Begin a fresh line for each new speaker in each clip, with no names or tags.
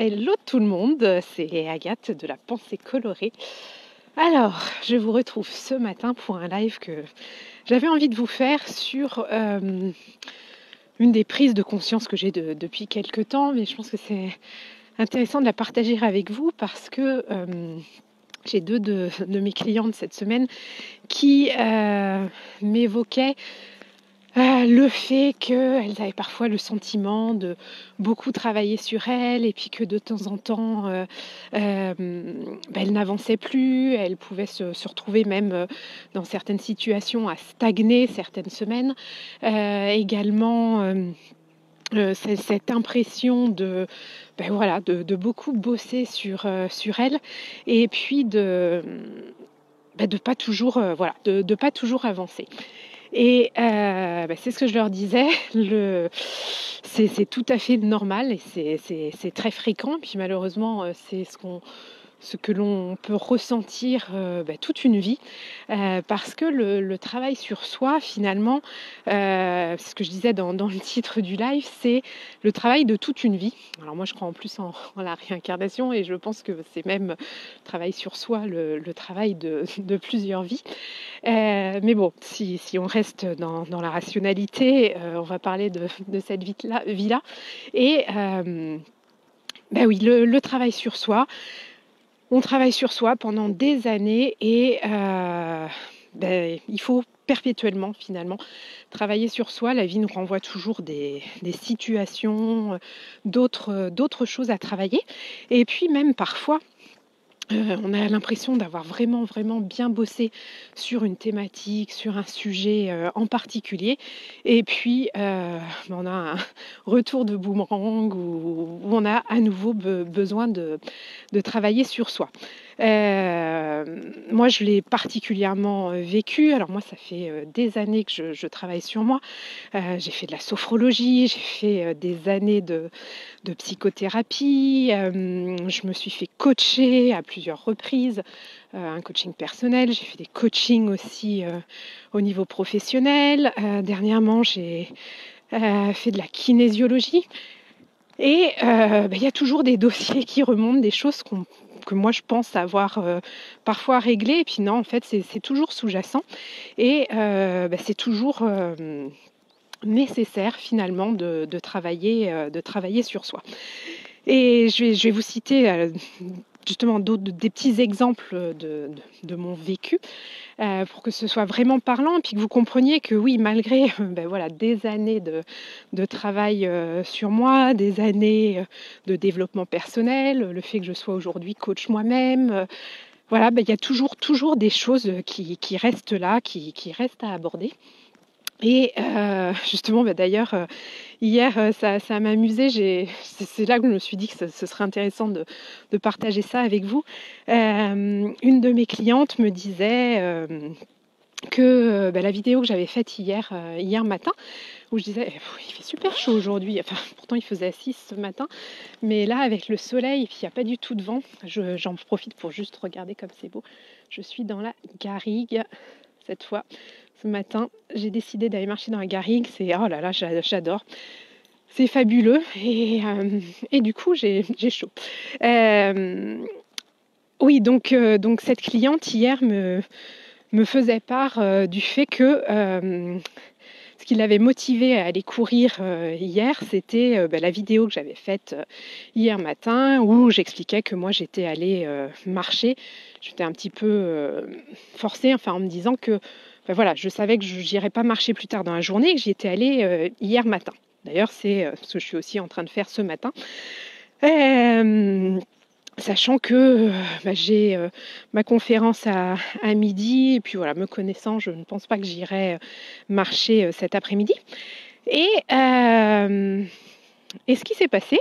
Hello tout le monde, c'est Agathe de la Pensée Colorée. Alors, je vous retrouve ce matin pour un live que j'avais envie de vous faire sur une des prises de conscience que j'ai depuis quelques temps, mais je pense que c'est intéressant de la partager avec vous parce que j'ai deux de mes clientes cette semaine qui m'évoquaient le fait qu'elles avaient parfois le sentiment de beaucoup travailler sur elles et puis que de temps en temps, elles n'avançaient plus, elles pouvaient se retrouver même dans certaines situations à stagner certaines semaines. Également, cette impression de beaucoup bosser sur elles et puis de pas toujours, de pas toujours avancer. Et c'est ce que je leur disais, c'est tout à fait normal et c'est très fréquent. Puis malheureusement, c'est ce que l'on peut ressentir toute une vie, parce que le travail sur soi, finalement, c'est ce que je disais dans le titre du live, c'est le travail de toute une vie. Alors moi, je crois en plus en la réincarnation et je pense que c'est même le travail sur soi, le travail de plusieurs vies. Mais bon, si on reste dans la rationalité, on va parler de cette vie-là. Et oui, le travail sur soi. On travaille sur soi pendant des années et il faut perpétuellement finalement travailler sur soi. La vie nous renvoie toujours des situations, d'autres choses à travailler. Et puis même parfois, on a l'impression d'avoir vraiment bien bossé sur une thématique, sur un sujet en particulier. Et puis, on a un retour de boomerang où on a à nouveau besoin de travailler sur soi. Moi, je l'ai particulièrement vécu. Alors moi, ça fait des années que je travaille sur moi. J'ai fait de la sophrologie, j'ai fait des années de psychothérapie. Je me suis fait coacher à plusieurs reprises, un coaching personnel. J'ai fait des coachings aussi au niveau professionnel. Dernièrement, j'ai fait de la kinésiologie. Et y a toujours des dossiers qui remontent, des choses que moi je pense avoir parfois réglées. Et puis non, en fait, c'est toujours sous-jacent. Et c'est toujours nécessaire finalement de travailler sur soi. Et je vais vous citer justement des petits exemples de mon vécu pour que ce soit vraiment parlant et puis que vous compreniez que oui, malgré des années de travail sur moi, des années de développement personnel, le fait que je sois aujourd'hui coach moi-même, il y a toujours des choses qui restent là, qui restent à aborder. Et justement, d'ailleurs, hier, ça m'a amusée. C'est là que je me suis dit que ce serait intéressant de partager ça avec vous. Une de mes clientes me disait que la vidéo que j'avais faite hier matin, où je disais il fait super chaud aujourd'hui, enfin pourtant il faisait 6 ce matin, mais là avec le soleil et puis il n'y a pas du tout de vent, j'en profite pour juste regarder comme c'est beau. Je suis dans la garrigue cette fois. Ce matin, j'ai décidé d'aller marcher dans la garrigue. Oh là là, j'adore. C'est fabuleux. Et du coup, j'ai chaud. Oui, donc cette cliente hier me faisait part du fait que ce qui l'avait motivée à aller courir hier, c'était la vidéo que j'avais faite hier matin où j'expliquais que moi j'étais allée marcher. J'étais un petit peu forcée, en me disant que je savais que je n'irais pas marcher plus tard dans la journée et que j'y étais allée hier matin. D'ailleurs, c'est ce que je suis aussi en train de faire ce matin. Sachant que j'ai ma conférence à midi, et puis me connaissant, je ne pense pas que j'irai marcher cet après-midi. Et ce qui s'est passé,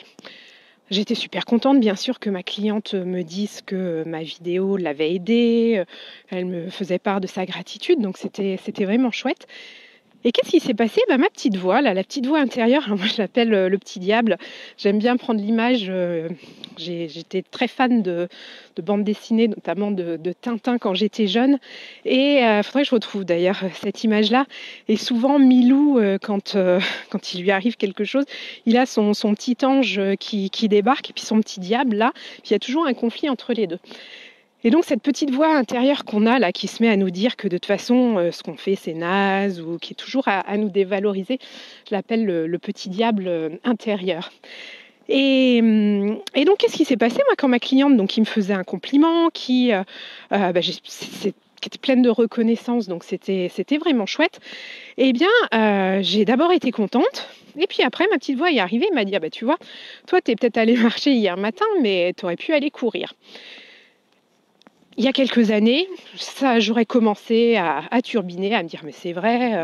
j'étais super contente, bien sûr, que ma cliente me dise que ma vidéo l'avait aidée. Elle me faisait part de sa gratitude, donc c'était vraiment chouette. Et qu'est-ce qui s'est passé? Bah, ma petite voix, là, la petite voix intérieure, alors moi je l'appelle le petit diable. J'aime bien prendre l'image. J'étais très fan de bande dessinée, notamment de Tintin quand j'étais jeune. Et il faudrait que je retrouve d'ailleurs cette image-là. Et souvent, Milou, quand il lui arrive quelque chose, il a son petit ange qui débarque, et puis son petit diable là. Puis il y a toujours un conflit entre les deux. Et donc cette petite voix intérieure qu'on a là, qui se met à nous dire que de toute façon, ce qu'on fait c'est naze, ou qui est toujours à nous dévaloriser, je l'appelle le petit diable intérieur. Et donc qu'est-ce qui s'est passé moi quand ma cliente, donc qui me faisait un compliment, qui était pleine de reconnaissance, donc c'était vraiment chouette. Eh bien, j'ai d'abord été contente. Et puis après, ma petite voix est arrivée, elle m'a dit, ah bah tu vois, toi t'es peut-être allé marcher hier matin, mais t'aurais pu aller courir. Il y a quelques années, ça, j'aurais commencé à turbiner, à me dire mais c'est vrai,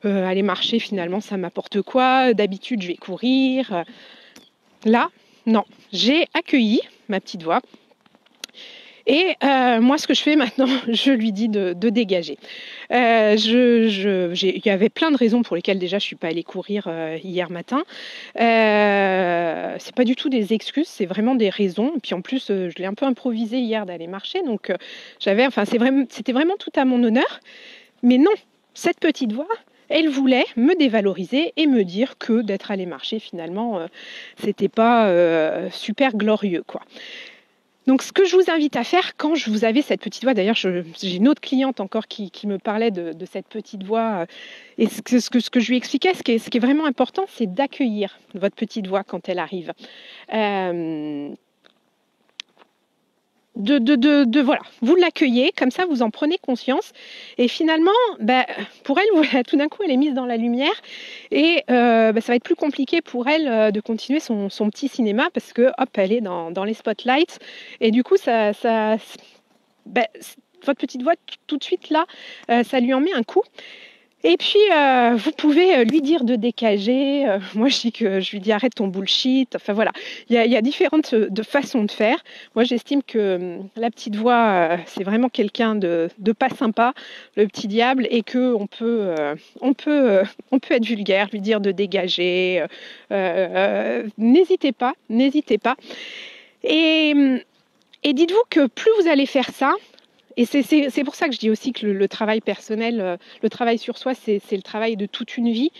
aller marcher finalement ça m'apporte quoi? D'habitude je vais courir. Là, non, j'ai accueilli ma petite voix. Et moi, ce que je fais maintenant, je lui dis de dégager. Il y avait plein de raisons pour lesquelles déjà je suis pas allée courir hier matin. C'est pas du tout des excuses, c'est vraiment des raisons. Et puis en plus, je l'ai un peu improvisé hier d'aller marcher, donc c'était vraiment tout à mon honneur. Mais non, cette petite voix, elle voulait me dévaloriser et me dire que d'être allée marcher finalement, c'était pas super glorieux, quoi. Donc, ce que je vous invite à faire quand vous avez cette petite voix, d'ailleurs, j'ai une autre cliente encore qui me parlait de cette petite voix, et ce que je lui expliquais, ce qui est vraiment important, c'est d'accueillir votre petite voix quand elle arrive. Voilà, vous l'accueillez, comme ça vous en prenez conscience, et finalement, pour elle, voilà, tout d'un coup, elle est mise dans la lumière, et ça va être plus compliqué pour elle de continuer son petit cinéma, parce que hop, elle est dans les spotlights, et du coup, votre petite voix, tout de suite là, ça lui en met un coup. Et puis, vous pouvez lui dire de dégager. Moi, je lui dis arrête ton bullshit. Enfin voilà, il y a différentes façons de faire. Moi, j'estime que la petite voix, c'est vraiment quelqu'un de pas sympa, le petit diable, et que on peut être vulgaire, lui dire de dégager. N'hésitez pas, n'hésitez pas. Et dites-vous que plus vous allez faire ça, et c'est pour ça que je dis aussi que le travail personnel, le travail sur soi, c'est le travail de toute une vie.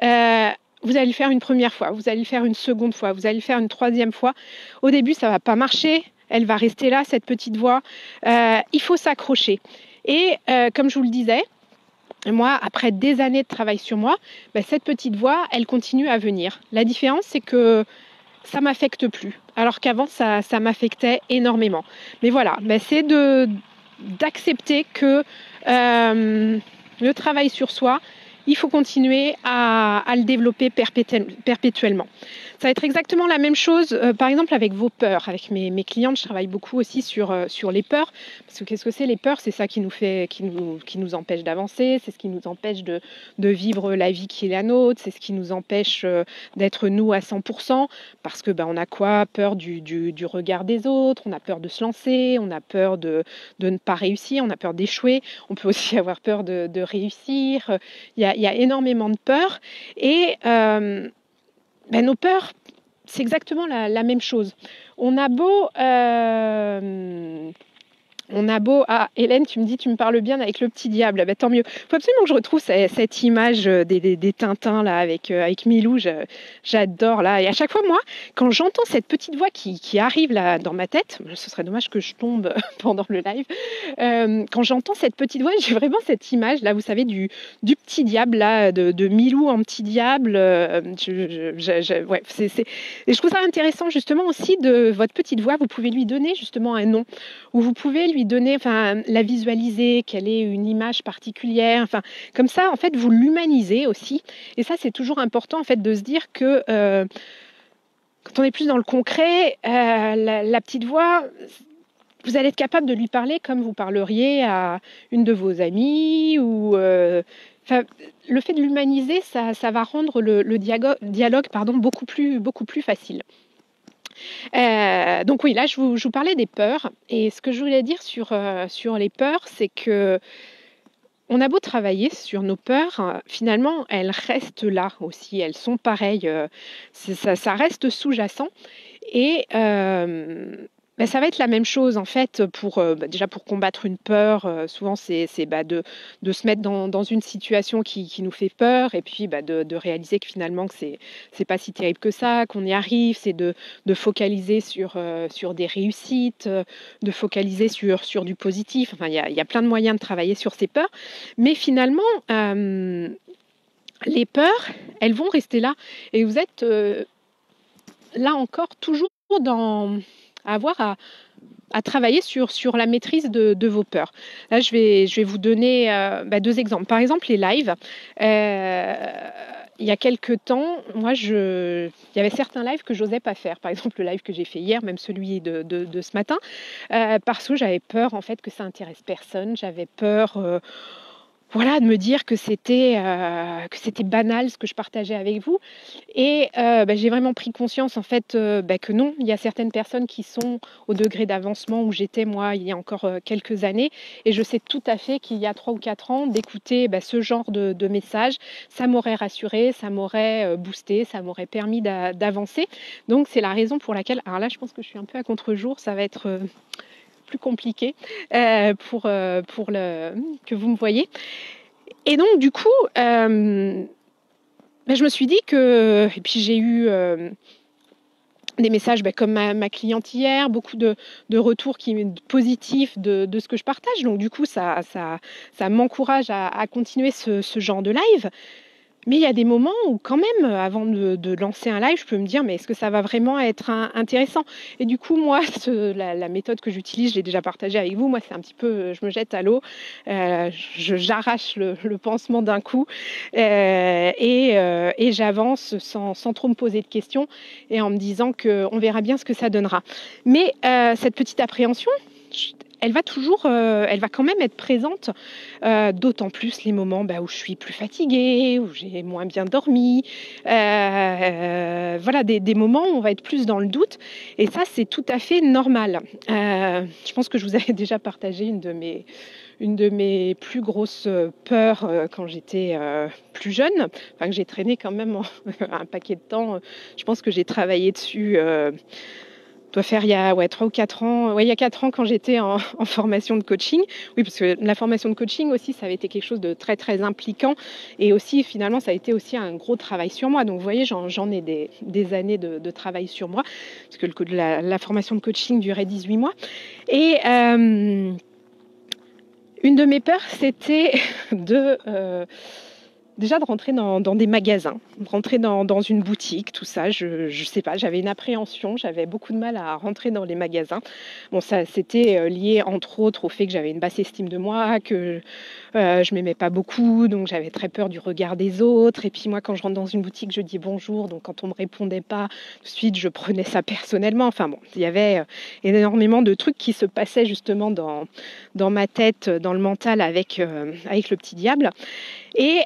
Vous allez le faire une première fois, vous allez le faire une seconde fois, vous allez le faire une troisième fois. Au début, ça ne va pas marcher, elle va rester là, cette petite voix. Il faut s'accrocher. Et comme je vous le disais, moi, après des années de travail sur moi, cette petite voix, elle continue à venir. La différence, c'est que ça ne m'affecte plus, alors qu'avant, ça m'affectait énormément. Mais voilà, c'est d'accepter que le travail sur soi, il faut continuer à le développer perpétuellement. Ça va être exactement la même chose, par exemple, avec vos peurs. Avec mes clientes, je travaille beaucoup aussi sur les peurs. Parce que qu'est-ce que c'est les peurs? C'est ça qui nous empêche d'avancer, c'est ce qui nous empêche de vivre la vie qui est la nôtre, c'est ce qui nous empêche d'être nous à 100%. Parce que on a quoi? Peur du regard des autres, on a peur de se lancer, on a peur de ne pas réussir, on a peur d'échouer, on peut aussi avoir peur de réussir. Il y a énormément de peurs. Et nos peurs, c'est exactement la même chose. On a beau... Ah, Hélène, tu me parles bien avec le petit diable. Tant mieux. Il faut absolument que je retrouve cette image des Tintins là, avec Milou. J'adore là. Et à chaque fois, moi, quand j'entends cette petite voix qui arrive là dans ma tête, ce serait dommage que je tombe pendant le live. Quand j'entends cette petite voix, j'ai vraiment cette image là, vous savez, du petit diable là, de Milou en petit diable. Et je trouve ça intéressant justement aussi de votre petite voix. Vous pouvez lui donner justement un nom, ou vous pouvez lui donner, la visualiser, qu'elle ait une image particulière, comme ça, en fait, vous l'humanisez aussi. Et ça, c'est toujours important, en fait, de se dire que quand on est plus dans le concret, la petite voix, vous allez être capable de lui parler comme vous parleriez à une de vos amies, ou le fait de l'humaniser, ça va rendre le dialogue beaucoup plus facile. Donc oui, là je vous parlais des peurs, et ce que je voulais dire sur les peurs, c'est que on a beau travailler sur nos peurs, finalement, elles restent là aussi. Elles sont pareilles. Ça reste sous-jacent. Et ça va être la même chose en fait pour déjà pour combattre une peur. Souvent c'est de se mettre dans une situation qui nous fait peur et puis de réaliser que finalement que c'est pas si terrible que ça, qu'on y arrive. C'est de focaliser sur des réussites, de focaliser sur du positif. Enfin il y a plein de moyens de travailler sur ces peurs, mais finalement les peurs elles vont rester là et vous êtes là encore toujours dans à avoir à travailler sur la maîtrise de vos peurs. Là, je vais vous donner deux exemples. Par exemple, les lives. Il y a quelques temps, il y avait certains lives que j'osais pas faire. Par exemple, le live que j'ai fait hier, même celui de ce matin, parce que j'avais peur en fait que ça intéresse personne. J'avais peur voilà, de me dire que c'était banal ce que je partageais avec vous. Et j'ai vraiment pris conscience en fait que non, il y a certaines personnes qui sont au degré d'avancement où j'étais moi il y a encore quelques années. Et je sais tout à fait qu'il y a 3 ou 4 ans, d'écouter ce genre de messages, ça m'aurait rassuré, ça m'aurait boosté, ça m'aurait permis d'avancer. Donc c'est la raison pour laquelle, alors là je pense que je suis un peu à contre-jour, ça va être plus compliqué pour que vous me voyez. Et donc du coup, je me suis dit que, et puis j'ai eu des messages comme ma cliente hier, beaucoup de retours positifs de ce que je partage. Donc du coup, ça m'encourage à continuer ce genre de live. Mais il y a des moments où quand même, avant de lancer un live, je peux me dire, mais est-ce que ça va vraiment être intéressant? Et du coup, moi, la méthode que j'utilise, je l'ai déjà partagée avec vous. Moi, c'est un petit peu, je me jette à l'eau, j'arrache le pansement d'un coup et j'avance sans trop me poser de questions et en me disant qu'on verra bien ce que ça donnera. Mais cette petite appréhension, elle va quand même être présente, d'autant plus les moments où je suis plus fatiguée, où j'ai moins bien dormi. Voilà, des moments où on va être plus dans le doute. Et ça, c'est tout à fait normal. Je pense que je vous avais déjà partagé une de mes plus grosses peurs quand j'étais plus jeune, enfin que j'ai traîné quand même un paquet de temps. Je pense que j'ai travaillé dessus. Doit faire il y a 3 ou 4 ans. Il y a 4 ans quand j'étais en formation de coaching. Oui, parce que la formation de coaching aussi, ça avait été quelque chose de très, très impliquant. Et aussi, finalement, ça a été aussi un gros travail sur moi. Donc, vous voyez, j'en ai des années de travail sur moi. Parce que la formation de coaching durait 18 mois. Et une de mes peurs, c'était déjà de rentrer dans des magasins, de rentrer dans une boutique, tout ça, je sais pas, j'avais une appréhension, j'avais beaucoup de mal à rentrer dans les magasins. Bon, ça c'était lié entre autres au fait que j'avais une basse estime de moi, que je m'aimais pas beaucoup, donc j'avais très peur du regard des autres. Et puis moi, quand je rentre dans une boutique, je dis bonjour, donc quand on me répondait pas tout de suite, je prenais ça personnellement. Enfin bon, il y avait énormément de trucs qui se passaient justement dans ma tête, dans le mental avec le petit diable. Et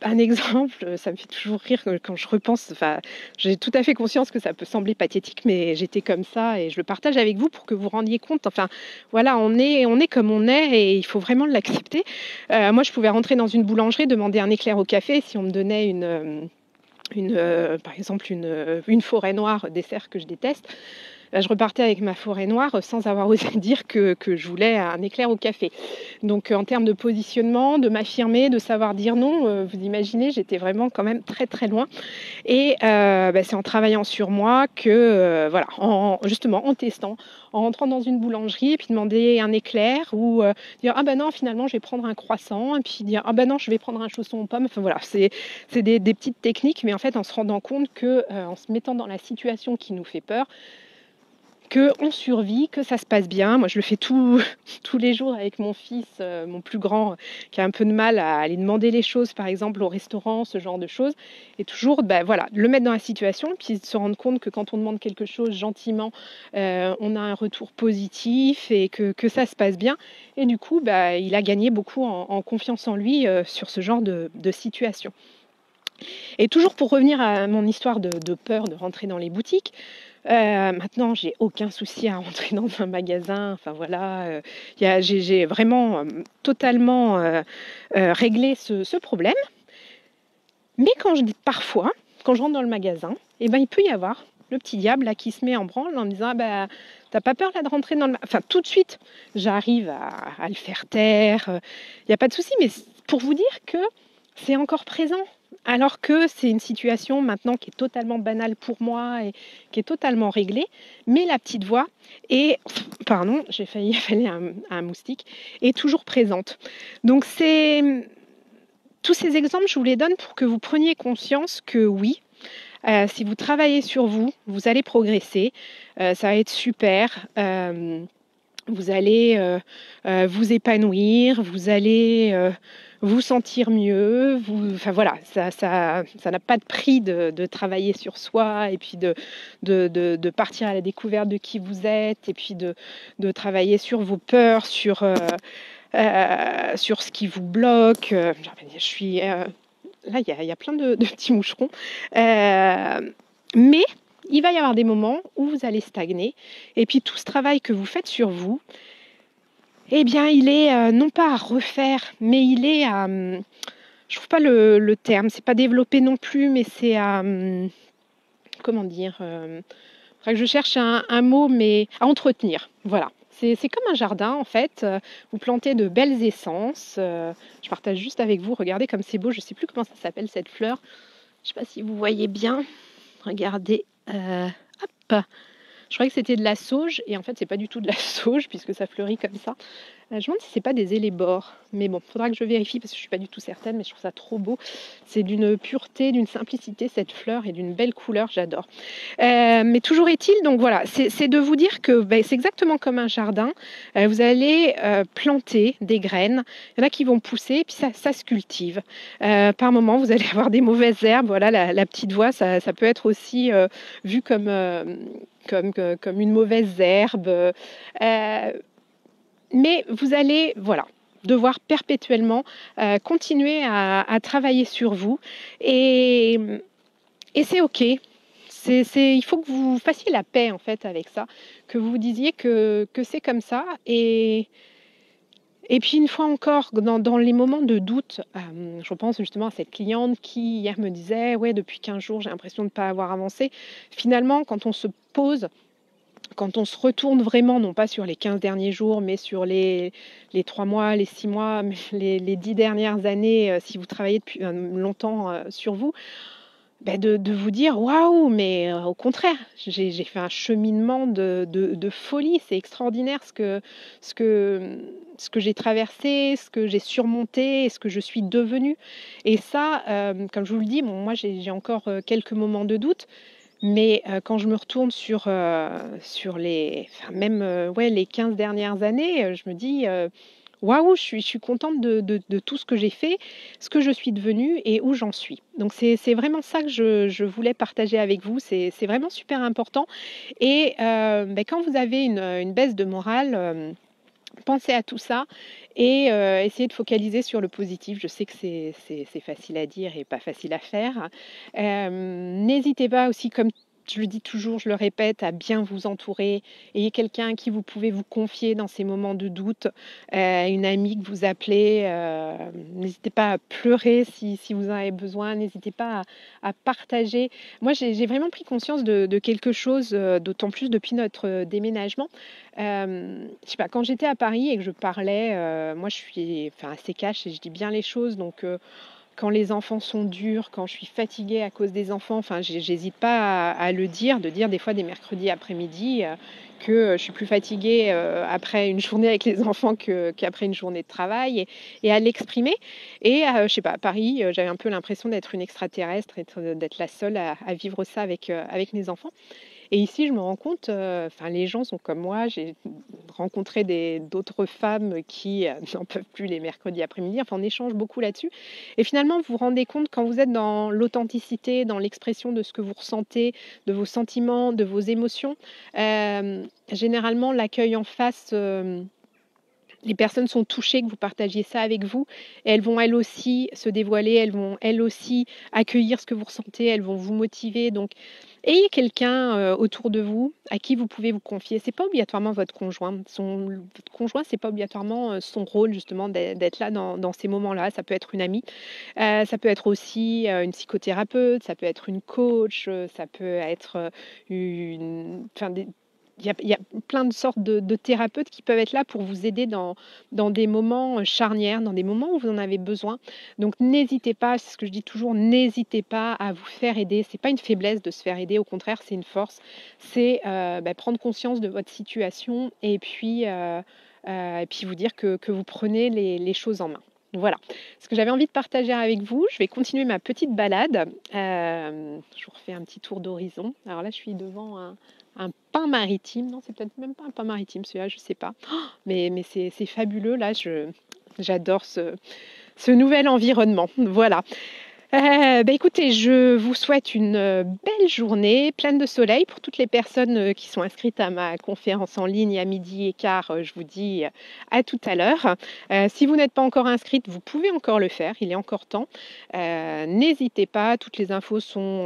un exemple, ça me fait toujours rire quand je repense. Enfin, j'ai tout à fait conscience que ça peut sembler pathétique, mais j'étais comme ça et je le partage avec vous pour que vous rendiez compte. Enfin, voilà, on est comme on est et il faut vraiment l'accepter. Moi, je pouvais rentrer dans une boulangerie, demander un éclair au café si on me donnait par exemple une forêt noire, dessert que je déteste. Je repartais avec ma forêt noire sans avoir osé dire que je voulais un éclair au café. Donc en termes de positionnement, de m'affirmer, de savoir dire non, vous imaginez, j'étais vraiment quand même très très loin. Et c'est en travaillant sur moi que, voilà, justement en testant, en rentrant dans une boulangerie et puis demander un éclair ou dire ah ben non finalement je vais prendre un croissant et puis dire ah ben non je vais prendre un chausson aux pommes. Enfin voilà, c'est des petites techniques, mais en fait en se rendant compte que en se mettant dans la situation qui nous fait peur, qu'on survit, que ça se passe bien. Moi, je le fais tous les jours avec mon fils, mon plus grand, qui a un peu de mal à aller demander les choses, par exemple, au restaurant, ce genre de choses. Et toujours, voilà, le mettre dans la situation, puis se rendre compte que quand on demande quelque chose gentiment, on a un retour positif et que ça se passe bien. Et du coup, il a gagné beaucoup en confiance en lui sur ce genre de situation. Et toujours pour revenir à mon histoire de peur de rentrer dans les boutiques, maintenant j'ai aucun souci à rentrer dans un magasin. Enfin voilà, j'ai vraiment totalement réglé ce problème. Mais parfois, quand je rentre dans le magasin, eh ben, il peut y avoir le petit diable là, qui se met en branle en me disant bah, t'as pas peur là de rentrer dans le magasin. Enfin, tout de suite, j'arrive à le faire taire. Il n'y a pas de souci, mais pour vous dire que c'est encore présent. Alors que c'est une situation maintenant qui est totalement banale pour moi et qui est totalement réglée, mais la petite voix est, pardon, j'ai failli avaler un moustique, est toujours présente. Donc tous ces exemples, je vous les donne pour que vous preniez conscience que oui, si vous travaillez sur vous, vous allez progresser, ça va être super. Vous allez vous épanouir, vous allez vous sentir mieux. Enfin voilà, ça n'a pas de prix de travailler sur soi et puis de partir à la découverte de qui vous êtes et puis de travailler sur vos peurs, sur ce qui vous bloque. Je suis là, il y a plein de petits moucherons. Mais il va y avoir des moments où vous allez stagner. Et puis tout ce travail que vous faites sur vous, eh bien, il est non pas à refaire, mais il est à... je trouve pas le terme, c'est pas développer non plus, mais c'est à... comment dire faudrait que je cherche un mot, mais à entretenir. Voilà. C'est comme un jardin, en fait. Vous plantez de belles essences. Je partage juste avec vous. Regardez comme c'est beau. Je ne sais plus comment ça s'appelle, cette fleur. Je ne sais pas si vous voyez bien. Regardez. Hop. Je croyais que c'était de la sauge. Et en fait, c'est pas du tout de la sauge, puisque ça fleurit comme ça. Je me demande si c'est pas des élébores. Mais bon, il faudra que je vérifie, parce que je ne suis pas du tout certaine. Mais je trouve ça trop beau. C'est d'une pureté, d'une simplicité, cette fleur. Et d'une belle couleur. J'adore. Mais toujours est-il, donc voilà, c'est de vous dire que c'est exactement comme un jardin. Vous allez planter des graines. Il y en a qui vont pousser, et puis ça se cultive. Par moment, vous allez avoir des mauvaises herbes. Voilà, la petite voix, ça peut être aussi vu comme une mauvaise herbe. Mais vous allez, voilà, devoir perpétuellement continuer à travailler sur vous. Et c'est OK. Il faut que vous fassiez la paix en fait avec ça, que vous vous disiez que c'est comme ça. Et puis une fois encore, dans les moments de doute, je pense justement à cette cliente qui hier me disait ouais, depuis 15 jours, j'ai l'impression de ne pas avoir avancé. Finalement, quand on se pose, quand on se retourne vraiment, non pas sur les 15 derniers jours, mais sur les 3 mois, les 6 mois, les 10 dernières années, si vous travaillez depuis longtemps sur vous, de vous dire waouh, mais au contraire, j'ai fait un cheminement de folie. C'est extraordinaire ce que j'ai traversé, ce que j'ai surmonté, ce que je suis devenue. Et ça, comme je vous le dis, bon, moi j'ai encore quelques moments de doute. Mais quand je me retourne sur les 15 dernières années, je me dis waouh, je suis contente de tout ce que j'ai fait, ce que je suis devenue et où j'en suis. Donc c'est vraiment ça que je voulais partager avec vous. C'est vraiment super important. Et quand vous avez une baisse de morale, pensez à tout ça et essayez de focaliser sur le positif. Je sais que c'est facile à dire et pas facile à faire. N'hésitez pas aussi, comme je le dis toujours, je le répète, à bien vous entourer. Ayez quelqu'un à qui vous pouvez vous confier dans ces moments de doute, une amie que vous appelez. N'hésitez pas à pleurer si vous en avez besoin. N'hésitez pas à partager. Moi, j'ai vraiment pris conscience de quelque chose, d'autant plus depuis notre déménagement. Je sais pas, quand j'étais à Paris et que je parlais, moi je suis assez cash et je dis bien les choses, donc quand les enfants sont durs, quand je suis fatiguée à cause des enfants, j'hésite pas à le dire, de dire des fois des mercredis après-midi que je suis plus fatiguée après une journée avec les enfants qu'après une journée de travail et à l'exprimer. Et je sais pas, à Paris, j'avais un peu l'impression d'être une extraterrestre, d'être la seule à vivre ça avec mes enfants. Et ici, je me rends compte, les gens sont comme moi. J'ai rencontré d'autres femmes qui n'en peuvent plus les mercredis après-midi. Enfin, on échange beaucoup là-dessus. Et finalement, vous vous rendez compte, quand vous êtes dans l'authenticité, dans l'expression de ce que vous ressentez, de vos sentiments, de vos émotions, généralement, l'accueil en face les personnes sont touchées que vous partagiez ça avec vous et elles vont elles aussi se dévoiler, elles vont elles aussi accueillir ce que vous ressentez, elles vont vous motiver. Donc, ayez quelqu'un autour de vous à qui vous pouvez vous confier. C'est pas obligatoirement votre conjoint. Votre conjoint, c'est pas obligatoirement son rôle justement d'être là dans ces moments-là. Ça peut être une amie, ça peut être aussi une psychothérapeute, ça peut être une coach, ça peut être enfin, il y a plein de sortes de thérapeutes qui peuvent être là pour vous aider dans des moments charnières, dans des moments où vous en avez besoin. Donc n'hésitez pas, c'est ce que je dis toujours, n'hésitez pas à vous faire aider. C'est pas une faiblesse de se faire aider, au contraire, c'est une force. C'est prendre conscience de votre situation et puis vous dire que vous prenez les choses en main. Voilà ce que j'avais envie de partager avec vous. Je vais continuer ma petite balade. Je vous refais un petit tour d'horizon. Alors là, je suis devant un pain maritime. Non, c'est peut-être même pas un pain maritime, celui-là, je sais pas. Oh, mais c'est fabuleux. Là, j'adore ce nouvel environnement. Voilà. Écoutez, je vous souhaite une belle journée, pleine de soleil. Pour toutes les personnes qui sont inscrites à ma conférence en ligne à 12h15, je vous dis à tout à l'heure. Si vous n'êtes pas encore inscrite, vous pouvez encore le faire, il est encore temps. N'hésitez pas, toutes les infos sont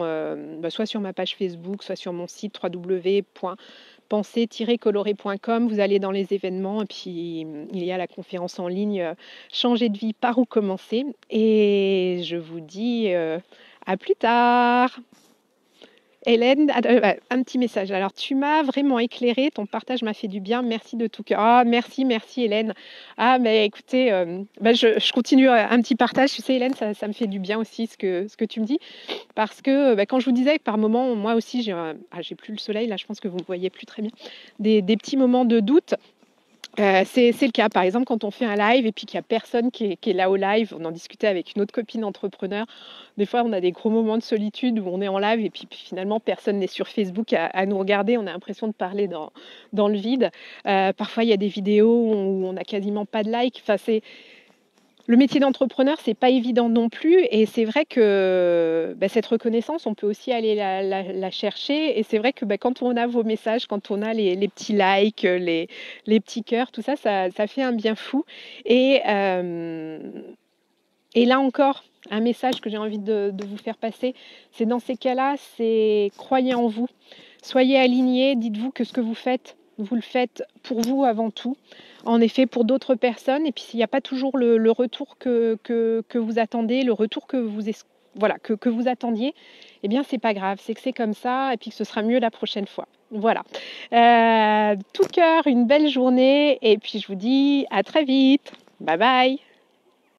soit sur ma page Facebook, soit sur mon site www.penser-coloré.com. Vous allez dans les événements et puis il y a la conférence en ligne Changer de vie, par où commencer. Et je vous dis à plus tard. Hélène, un petit message. Alors, tu m'as vraiment éclairé, ton partage m'a fait du bien. Merci de tout cœur. Ah, merci Hélène. Ah, mais écoutez, je continue un petit partage. Tu sais, Hélène, ça me fait du bien aussi ce que tu me dis. Parce que quand je vous disais que par moments, moi aussi, j'ai plus le soleil, là, je pense que vous ne me voyez plus très bien, des petits moments de doute. C'est le cas, par exemple, quand on fait un live et puis qu'il n'y a personne qui est là au live, on en discutait avec une autre copine entrepreneur, des fois on a des gros moments de solitude où on est en live et puis finalement personne n'est sur Facebook à nous regarder, on a l'impression de parler dans le vide. Parfois il y a des vidéos où on n'a quasiment pas de like, enfin, le métier d'entrepreneur, c'est pas évident non plus, et c'est vrai que cette reconnaissance, on peut aussi aller la chercher. Et c'est vrai que quand on a vos messages, quand on a les petits likes, les petits cœurs, tout ça, ça fait un bien fou. Et là encore, un message que j'ai envie de vous faire passer, c'est dans ces cas-là, c'est croyez en vous, soyez alignés, dites-vous que ce que vous faites, vous le faites pour vous avant tout, en effet pour d'autres personnes, et puis s'il n'y a pas toujours le retour que vous attendez, le retour que vous attendiez, eh bien c'est pas grave, c'est que c'est comme ça, et puis que ce sera mieux la prochaine fois. Voilà. Tout cœur, une belle journée, et puis je vous dis à très vite. Bye bye.